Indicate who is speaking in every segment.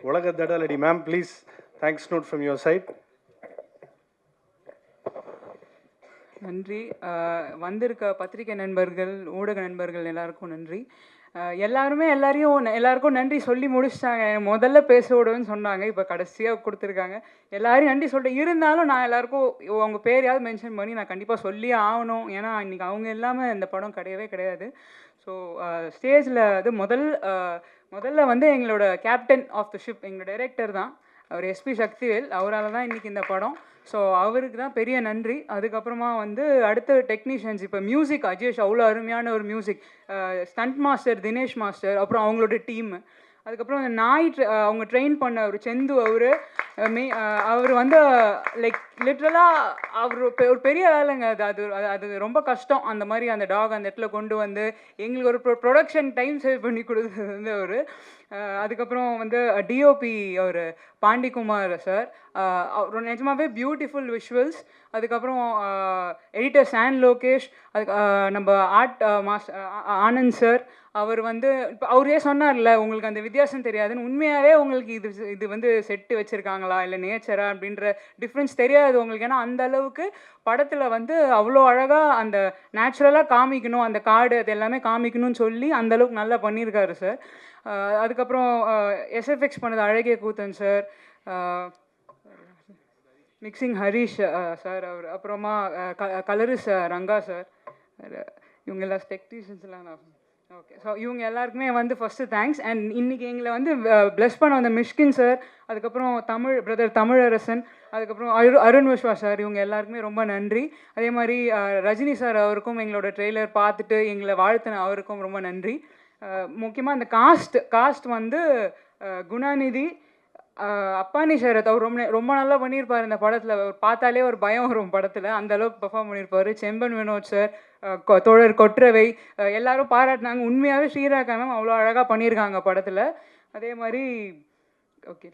Speaker 1: உலக தடலடி ma'am, please thanks note from your side.
Speaker 2: நன்றி. வந்திருக்க பத்திரிகை நண்பர்கள், ஊடக நண்பர்கள் எல்லாருக்கும் நன்றி. எல்லாருக்கும் நன்றி சொல்லி முடிச்சிட்டாங்க. முதல்ல பேச விடுவேன்னு சொன்னாங்க, இப்போ கடைசியாக கொடுத்துருக்காங்க. எல்லாரையும் நன்றி சொல்லிட்டு இருந்தாலும் நான் எல்லாருக்கும் உங்கள் பேரையாவது மென்ஷன் பண்ணி நான் கண்டிப்பாக சொல்லியே ஆகணும். ஏன்னா இன்றைக்கி அவங்க இல்லாமல் இந்த படம் கிடையவே கிடையாது. ஸோ ஸ்டேஜில் அது முதல்ல வந்து எங்களோட கேப்டன் ஆஃப் த ஷிப் எங்களோட டைரக்டர் தான், அவர் எஸ்பி சக்திவேல். அவரால் தான் இன்றைக்கி இந்த படம். ஸோ அவருக்கு தான் பெரிய நன்றி. அதுக்கப்புறமா வந்து அடுத்த டெக்னீஷியன்ஸ், இப்போ மியூசிக் அஜேஷ் அவ்வளோ அருமையான ஒரு music, stunt master Dinesh master, அப்புறம் அவங்களோட டீமு. அதுக்கப்புறம் அந்த அவங்க ட்ரெயின் பண்ண ஒரு செந்து, அவர் வந்து லைக் லிட்ரலாக அவர் ஒரு பெரிய வேலைங்க. அது ரொம்ப கஷ்டம். அந்த மாதிரி அந்த டாக் அந்த இடத்துல கொண்டு வந்து எங்களுக்கு ஒரு ப்ரொடக்ஷன் டைம் சேவ் பண்ணி கொடுத்தது வந்து அவர். அதுக்கப்புறம் வந்து டிஓபி அவர் பாண்டிகுமார் சார், அவர் நிஜமாவே பியூட்டிஃபுல் விஷுவல்ஸ். அதுக்கப்புறம் எடிட்டர் சான் லோகேஷ், அதுக்கு நம்ம ஆர்ட் மாஸ்டர் ஆனந்த் சார். அவர் வந்து இப்போ அவரே சொன்னார்ல உங்களுக்கு அந்த வித்தியாசம் தெரியாதுன்னு. உண்மையாகவே உங்களுக்கு இது வந்து செட்டு வச்சுருக்காங்களா இல்லை நேச்சரா அப்படின்ற டிஃப்ரென்ஸ் தெரியாது உங்களுக்கு. ஏன்னா அந்த அளவுக்கு படத்தில் வந்து அவ்வளோ அழகாக அந்த நேச்சுரலாக காமிக்கணும், அந்த காடு அது எல்லாமே காமிக்கணும்னு சொல்லி அந்தளவுக்கு நல்லா பண்ணியிருக்காரு சார். அதுக்கப்புறம் எஸ்எஃப்எக்ஸ் பண்ணது அழகிய கூத்தன் சார், மிக்சிங் ஹரீஷ் சார், அவர் அப்புறமா கலரிஸ் ரங்கா சார், இவங்க எல்லாம் டெக்னீஷியன்ஸ்லாம் நான் ஓகே. ஸோ இவங்க எல்லாருக்குமே வந்து ஃபஸ்ட்டு தேங்க்ஸ். அண்ட் இன்றைக்கி எங்களை வந்து ப்ளஸ் பண்ண வந்த மிஷ்கின் சார், அதுக்கப்புறம் பிரதர் தமிழரசன், அதுக்கப்புறம் அருண் விஸ்வா சார், இவங்க எல்லாருக்குமே ரொம்ப நன்றி. அதே மாதிரி ரஜினி சார் அவருக்கும் எங்களோட ட்ரெய்லர் பார்த்துட்டு எங்களை வாழ்த்தின அவருக்கும் ரொம்ப நன்றி. முக்கியமாக இந்த காஸ்ட் வந்து குணாநிதி, அப்பானி ஷரத், அவர் ரொம்ப நல்லா பண்ணியிருப்பார் இந்த படத்தில். பார்த்தாலே ஒரு பயம் வரும் படத்தில், அந்த அளவுக்கு பெர்ஃபார்ம் பண்ணியிருப்பார். செம்பன் வினோத் சார், தோழர் கொற்றவை, எல்லாரும் பாராட்டினாங்க. உண்மையாகவே ஸ்ரீராகா மேம் அவ்வளோ அழகாக பண்ணியிருக்காங்க படத்தில். அதே மாதிரி ஓகே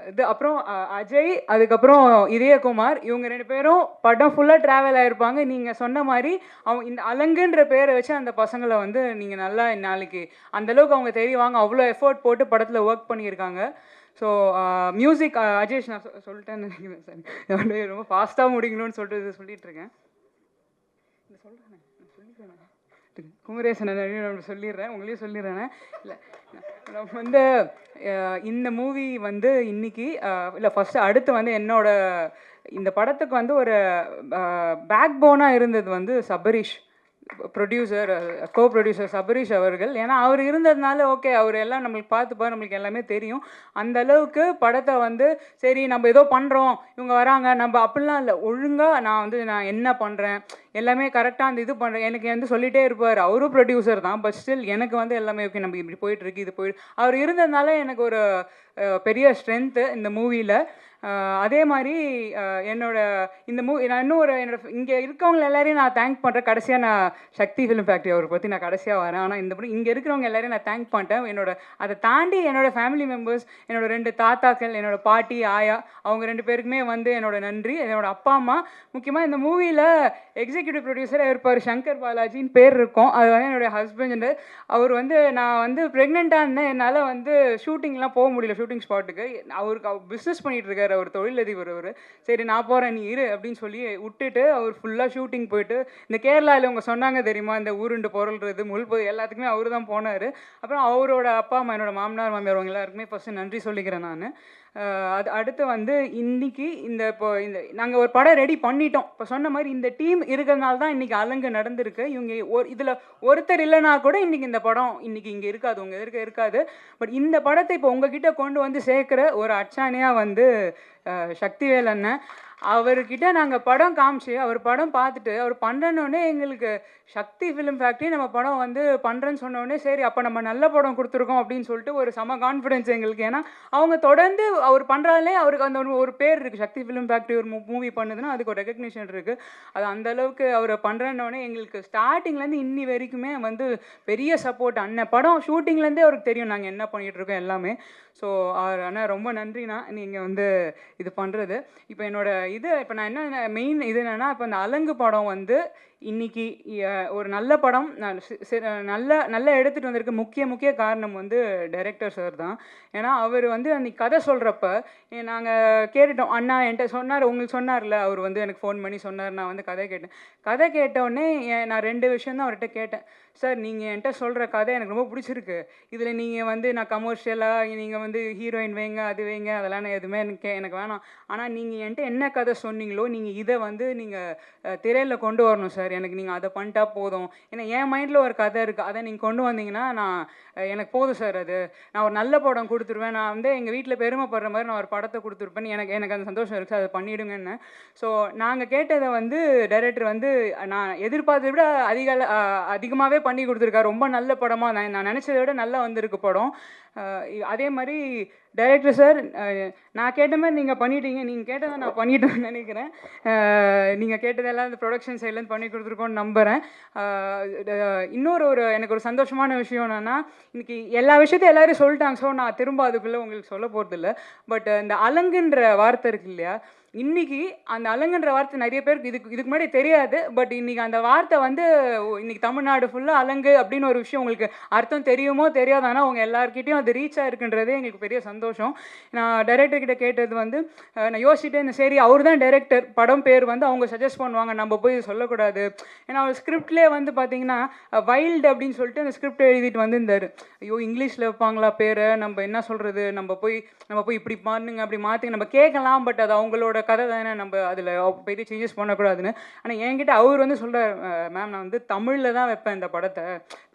Speaker 2: இது அப்புறம் அஜய், அதுக்கப்புறம் இதயகுமார், இவங்க 2 பேரும் படம் ஃபுல்லாக ட்ராவல் ஆகிருப்பாங்க. நீங்கள் சொன்ன மாதிரி அவங்க இந்த அலங்குன்ற பேரை வச்சு அந்த பசங்களை வந்து நீங்கள் நல்லா நாளைக்கு அந்தளவுக்கு அவங்க தெரிவாங்க. அவ்வளோ எஃபோர்ட் போட்டு படத்தில் ஒர்க் பண்ணியிருக்காங்க. ஸோ மியூசிக் அஜேஷ், நான் சொல்லிட்டேன்னு நினைக்கிறேன் சார், ரொம்ப ஃபாஸ்ட்டாக முடிக்கணும்னு சொல்லிட்டுருக்கேன். குமரேசன் சொல்லிடுறேன், உங்களையும் சொல்லிடுறேன். இல்லை நம்ம வந்து இந்த மூவி வந்து இன்னைக்கு இல்லை ஃபஸ்ட்டு அடுத்து வந்து என்னோட இந்த படத்துக்கு வந்து ஒரு பேக் போனாக இருந்தது வந்து சபரீஷ் ப்ரொடியூசர், கோ ப்ரொடியூசர் சபரீஷ் அவர்கள். ஏன்னா அவர் இருந்ததுனால ஓகே, அவர் எல்லாம் நம்மளுக்கு பார்த்துப்பார், நம்மளுக்கு எல்லாமே தெரியும். அந்த அளவுக்கு படத்தை வந்து சரி நம்ம ஏதோ பண்ணுறோம், இவங்க வராங்க, நம்ம அப்படிலாம் இல்லை, ஒழுங்காக நான் என்ன பண்ணுறேன் எல்லாமே கரெக்டாக அந்த இது பண்ணுறேன் எனக்கு வந்து சொல்லிகிட்டே இருப்பார். அவரும் ப்ரொடியூசர் தான், பட் ஸ்டில் எனக்கு வந்து எல்லாமே ஓகே, நம்ம இப்படி போயிட்டுருக்கு, இது அவர் இருந்ததுனால எனக்கு ஒரு பெரிய ஸ்ட்ரென்த்து இந்த மூவியில். அதே மாதிரி என்னோட இந்த நான் இன்னும் இங்கே இருக்கவங்க எல்லாரையும் நான் தேங்க் பண்ணுறேன். கடைசியாக நான் சக்தி ஃபிலிம் ஃபேக்ட்ரி அவரை பற்றி நான் கடைசியாக வரேன். ஆனால் இந்த இங்கே இருக்கிறவங்க எல்லாரையும் நான் தேங்க் பண்ணிட்டேன். அதை தாண்டி என்னோடய ஃபேமிலி மெம்பர்ஸ், என்னோட 2 தாத்தாக்கள், என்னோட பாட்டி ஆயா, அவங்க 2 பேருக்குமே வந்து என்னோட நன்றி. என்னோட அப்பா அம்மா, முக்கியமாக இந்த மூவியில் எக்ஸிக்யூட்டிவ் ப்ரொடியூசராக இருப்பார் சங்கர் பாலாஜின்னு பேர் இருக்கும். அது வந்து என்னுடைய ஹஸ்பண்ட். அவர் வந்து நான் வந்து ப்ரெக்னெண்ட்டாக இருந்தேன், என்னால் வந்து ஷூட்டிங்லாம் போக முடியல, ஷூட்டிங் ஸ்பாட்டுக்கு. அவர் பிஸ்னஸ் பண்ணிகிட்டு இருக்காரு, அவர் தொழிலதிபர். அவர் சரி நான் போகிறேன் நீ இரு அப்படின்னு சொல்லி விட்டுட்டு அவர் ஃபுல்லாக ஷூட்டிங் போயிட்டு, இந்த கேரளாவில் அவங்க சொன்னாங்க தெரியுமா, இந்த ஊருண்டு பொருள்றது முள் எல்லாத்துக்குமே அவர் தான் போனார். அப்புறம் அவரோட அப்பா அம்மா, என்னோட மாமனார் மாமியார், அவங்க எல்லாருக்குமே ஃபஸ்ட்டு நன்றி சொல்லிக்கிறேன் நான். அது அடுத்து வந்து இன்றைக்கி இப்போ நாங்கள் ஒரு படம் ரெடி பண்ணிட்டோம். இப்போ சொன்ன மாதிரி இந்த டீம் இருக்கிறதுனால தான் இன்றைக்கி அலங்கு நடந்திருக்கு. இவங்க இதில் ஒருத்தர் இல்லைனா கூட இன்றைக்கி இந்த படம் இன்றைக்கி இங்கே இருக்காது, உங்கள் இருக்காது. பட் இந்த படத்தை இப்போ உங்ககிட்ட கொண்டு வந்து சேர்க்குற ஒரு அச்சாணியாக வந்து சக்திவேல் அண்ணன். அவர்கிட்ட நாங்கள் படம் காமிச்சு அவர் படம் பார்த்துட்டு அவர் பண்ணுறோன்னே எங்களுக்கு சக்தி ஃபிலிம் ஃபேக்ட்ரி நம்ம படம் வந்து பண்ணுறேன்னு சொன்னோடனே சரி அப்போ நம்ம நல்ல படம் கொடுத்துருக்கோம் அப்படின்னு சொல்லிட்டு ஒரு செம கான்ஃபிடென்ஸ் எங்களுக்கு. ஏன்னா அவங்க தொடர்ந்து அவர் பண்ணுறாலே அவருக்கு அந்த ஒரு பேர் இருக்குது, சக்தி ஃபிலிம் ஃபேக்ட்ரி ஒரு மூவி பண்ணுதுன்னா அதுக்கு ஒரு ரெகக்னிஷன் இருக்குது. அது அந்தளவுக்கு அவர் பண்ணுறேன்னொடனே எங்களுக்கு ஸ்டார்டிங்லேருந்து இன்னி வரைக்குமே வந்து பெரிய சப்போர்ட். அண்ணன் படம் ஷூட்டிங்லேருந்தே அவருக்கு தெரியும் நாங்கள் என்ன பண்ணிகிட்ருக்கோம் எல்லாமே. ஸோ அண்ணா ரொம்ப நன்றிண்ணா நீங்கள் வந்து இது பண்ணுறது. இப்போ என்னோட இப்போ நான் என்ன மெயின் இது என்னென்னா, இப்போ இந்த அலங்கு படம் வந்து இன்னைக்கு ஒரு நல்ல படம் நல்லா எடுத்துகிட்டு வந்திருக்க முக்கிய காரணம் வந்து டைரக்டர் சார் தான். ஏன்னா அவர் வந்து அன்றைக்கி கதை சொல்கிறப்ப நாங்கள் கேட்டுட்டோம். அண்ணா என்கிட்ட சொன்னார், உங்களுக்கு சொன்னார்ல, அவர் வந்து எனக்கு ஃபோன் பண்ணி சொன்னார். நான் வந்து கதை கேட்டோடனே நான் 2 விஷயம் தான் அவர்கிட்ட கேட்டேன். சார், நீங்கள் என்கிட்ட சொல்கிற கதை எனக்கு ரொம்ப பிடிச்சிருக்கு. இதில் நீங்கள் வந்து நான் கமர்ஷியலாக நீங்கள் வந்து ஹீரோயின் வைங்க, அது வைங்க, அதெல்லாம் நான் எதுவுமே எனக்கு வேணாம். ஆனால் நீங்கள் என்கிட்ட என்ன கதை சொன்னீங்களோ நீங்கள் இதை வந்து நீங்கள் திரையில் கொண்டு வரணும் சார். எனக்கு நீங்கள் அதை பண்ணிட்டா போதும். ஏன்னா என் மைண்டில் ஒரு கதை இருக்குது, அதை நீங்கள் கொண்டு வந்தீங்கன்னா எனக்கு போதும் சார். அது நான் ஒரு நல்ல படம் கொடுத்துருவேன். நான் வந்து எங்கள் வீட்டில் பெருமைப்படுற மாதிரி நான் ஒரு படத்தை கொடுத்துருப்பேன். எனக்கு அந்த சந்தோஷம் இருக்குது, அதை பண்ணிவிடுங்கன்னு. ஸோ நாங்கள் கேட்டதை வந்து டைரக்டர் வந்து நான் எதிர்பார்த்ததை விட அதிகமாகவே பண்ணி கொடுத்துருக்காரு. ரொம்ப நல்ல படமாக நான் நினச்சதை விட நல்லா வந்திருக்கு படம். அதே மாதிரி டைரக்டர் சார், நான் கேட்ட மாதிரி நீங்கள் பண்ணிட்டீங்க. நீங்கள் கேட்டதை நான் பண்ணிட்டேன்னு நினைக்கிறேன். நீங்கள் கேட்டதெல்லாம் இந்த ப்ரொடக்ஷன் சைட்லேருந்து பண்ணி கொடுத்துருக்கோன்னு நம்புகிறேன். இன்னொரு எனக்கு ஒரு சந்தோஷமான விஷயம் என்னென்னா, இன்றைக்கி எல்லா விஷயத்தையும் எல்லோரும் சொல்லிட்டாங்க. ஸோ நான் திரும்ப அதுக்குள்ளே உங்களுக்கு சொல்ல போகிறதில்ல. பட் இந்த அலங்குன்ற வார்த்தை இருக்கு இல்லையா, இன்றைக்கி அந்த அலங்குன்ற வார்த்தை நிறைய பேருக்கு இதுக்கு முன்னாடி தெரியாது. பட் இன்றைக்கி அந்த வார்த்தை வந்து இன்றைக்கி தமிழ்நாடு ஃபுல்லாக அலங்கு அப்படின்னு ஒரு விஷயம் உங்களுக்கு அர்த்தம் தெரியுமோ தெரியாது. ஆனால் அவங்க எல்லாருக்கிட்டையும் அது ரீச் ஆகிருக்குன்றதே எங்களுக்கு பெரிய சந்தோஷம். நான் டைரக்டர்கிட்ட கேட்டது வந்து நான் யோசிச்சுட்டே இருந்தேன். சரி, அவர் தான் டைரக்டர், படம் பேர் வந்து அவங்க சஜஸ்ட் பண்ணுவாங்க, நம்ம போய் சொல்லக்கூடாது. ஏன்னா அவர் ஸ்கிரிப்ட்லேயே வந்து பார்த்தீங்கன்னா வைல்டு அப்படின்னு சொல்லிட்டு அந்த ஸ்கிரிப்ட் எழுதிட்டு வந்திருந்தார். ஐயோ, இங்கிலீஷில் வைப்பாங்களா பேரை, நம்ம என்ன சொல்கிறது, நம்ம போய் இப்படி மாறுங்க அப்படி மாற்றுங்க நம்ம கேட்கலாம். பட் அது அவங்களோட கதை தானே, நம்ம அதில் பெரிய சேஞ்சஸ் பண்ணக்கூடாதுன்னு. ஆனால் என்கிட்ட அவர் வந்து சொல்கிறார், மேம் நான் வந்து தமிழில் தான் வைப்பேன் இந்த படத்தை,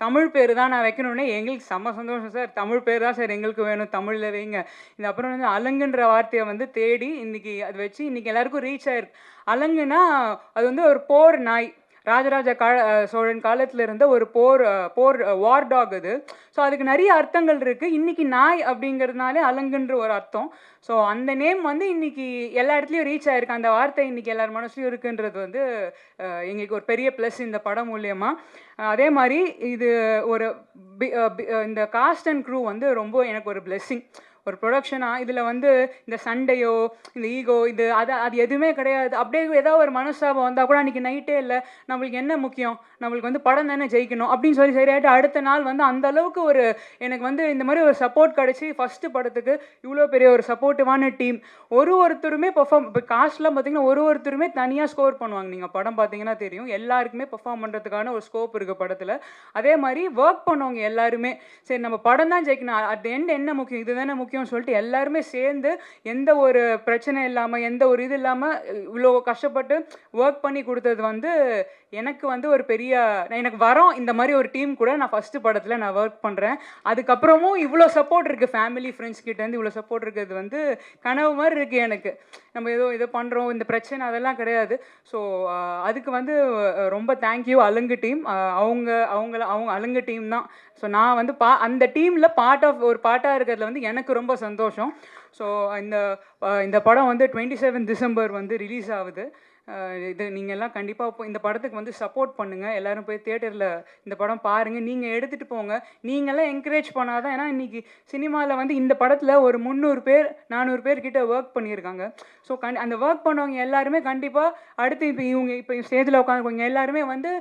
Speaker 2: தமிழ் பேர் தான் நான் வைக்கணுன்னே. எங்களுக்கு செம்ம சந்தோஷம் சார், தமிழ் பேர் தான் சார் எங்களுக்கு வேணும், தமிழில் வைங்க. இந்த அப்புறம் வந்து அலங்குன்ற வார்த்தையை வந்து தேடி இன்றைக்கி அது வச்சு இன்றைக்கி எல்லாருக்கும் ரீச் ஆகிருக்கு. அலங்குனா அது வந்து ஒரு போர் நாய். ராஜராஜ சோழன் காலத்தில் இருந்த ஒரு போர் வார் டாக் அது. ஸோ அதுக்கு நிறைய அர்த்தங்கள் இருக்குது. இன்றைக்கி நாய் அப்படிங்கிறதுனாலே அலங்குன்ற ஒரு அர்த்தம். ஸோ அந்த நேம் வந்து இன்றைக்கி எல்லா இடத்துலையும் ரீச் ஆகிருக்கு. அந்த வார்த்தை இன்றைக்கி எல்லார் மனசுலையும் இருக்குன்றது வந்து எங்களுக்கு ஒரு பெரிய ப்ளஸ் இந்த படம் மூலியமாக. அதே மாதிரி இது ஒரு இந்த காஸ்ட் அண்ட் க்ரூ வந்து ரொம்ப எனக்கு ஒரு பிளெஸ்ஸிங். ஒரு ப்ரொடக்ஷனாக இதில் வந்து இந்த சண்டையோ இந்த ஈகோ அது எதுவுமே கிடையாது. அப்படியே ஏதாவது ஒரு மனஸ்தாபம் வந்தால் கூட அன்றைக்கி நைட்டே இல்லை, நம்மளுக்கு என்ன முக்கியம், நம்மளுக்கு வந்து படம் தானே ஜெயிக்கணும் அப்படின்னு சொல்லி சரியாயிட்டு அடுத்த நாள் வந்து அந்தளவுக்கு ஒரு எனக்கு வந்து இந்த மாதிரி ஒரு சப்போர்ட் கிடச்சி. ஃபஸ்ட்டு படத்துக்கு இவ்வளோ பெரிய ஒரு சப்போர்ட்டிவான டீம். ஒருத்தருமே பெர்ஃபார்ம், இப்போ காஸ்ட்லாம் பார்த்திங்கன்னா ஒருத்தருமே தனியாக ஸ்கோர் பண்ணுவாங்க. நீங்கள் படம் பார்த்தீங்கன்னா தெரியும், எல்லாருக்குமே பெர்ஃபார்ம் பண்ணுறதுக்கான ஒரு ஸ்கோப் இருக்குது படத்தில். அதே மாதிரி ஒர்க் பண்ணவங்க எல்லாருமே சரி நம்ம படம் தான் ஜெயிக்கணும், அட் எண்ட் என்ன முக்கியம், இது தானே முக்கியம் சொல்லிட்டு எல்லாருமே சேர்ந்து எந்த ஒரு பிரச்சனை இல்லாமல் எந்த ஒரு இது இல்லாமல் இவ்வளோ கஷ்டப்பட்டு ஒர்க் பண்ணி கொடுத்தது வந்து எனக்கு வந்து ஒரு பெரிய எனக்கு வரோம். இந்த மாதிரி ஒரு டீம் கூட நான் ஃபஸ்ட்டு படத்தில் நான் ஒர்க் பண்ணுறேன். அதுக்கப்புறமும் இவ்வளோ சப்போர்ட் இருக்குது, ஃபேமிலி ஃப்ரெண்ட்ஸ் கிட்டேருந்து இவ்வளோ சப்போர்ட் இருக்கிறது வந்து கனவு மாதிரி இருக்குது எனக்கு. நம்ம இதை பண்ணுறோம், இந்த பிரச்சனை அதெல்லாம் கிடையாது. ஸோ அதுக்கு வந்து ரொம்ப தேங்க்யூ அலங்கு டீம். அவங்க அலங்கு டீம் தான். ஸோ நான் வந்து அந்த டீமில் ஒரு பார்ட்டாக இருக்கிறதுல வந்து எனக்கு ரொம்ப சந்தோஷம். ஸோ இந்த படம் வந்து 27 டிசம்பர் வந்து ரிலீஸ் ஆகுது. இது நீங்கள் எல்லாம் கண்டிப்பாக இந்த படத்துக்கு வந்து சப்போர்ட் பண்ணுங்கள். எல்லோரும் போய் தியேட்டரில் இந்த படம் பாருங்கள், நீங்கள் எடுத்துகிட்டு போங்க. நீங்கள்லாம் என்கரேஜ் பண்ணாதான். ஏன்னா இன்றைக்கி சினிமாவில் வந்து இந்த படத்தில் ஒரு 300 பேர் 400 பேர் கிட்ட ஒர்க் பண்ணியிருக்காங்க. ஸோ அந்த ஒர்க் பண்ணவங்க எல்லாருமே கண்டிப்பாக அடுத்து இப்போ ஸ்டேஜில் உட்காந்துருக்கவங்க எல்லாருமே வந்து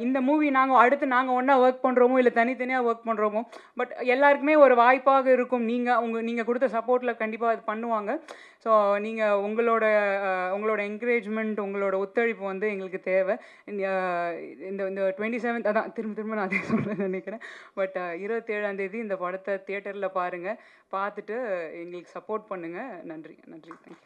Speaker 2: இந்த மூவி நாங்கள் ஒன்றா ஒர்க் பண்ணுறோமோ இல்லை தனித்தனியாக ஒர்க் பண்ணுறோமோ, பட் எல்லாருக்குமே ஒரு வாய்ப்பாக இருக்கும். நீங்கள் கொடுத்த சப்போர்ட்டில் கண்டிப்பாக அது பண்ணுவாங்க. ஸோ நீங்கள் உங்களோட என்கரேஜ்மெண்ட், உங்களோட ஒத்துழைப்பு வந்து எங்களுக்கு தேவை. இந்த 27 அதான் திரும்ப நான் அதே சொல்ல நினைக்கிறேன். பட் 27ஆம் தேதி இந்த படத்தை தியேட்டரில் பாருங்கள். பார்த்துட்டு எங்களுக்கு சப்போர்ட் பண்ணுங்கள். நன்றி. தேங்க்யூ.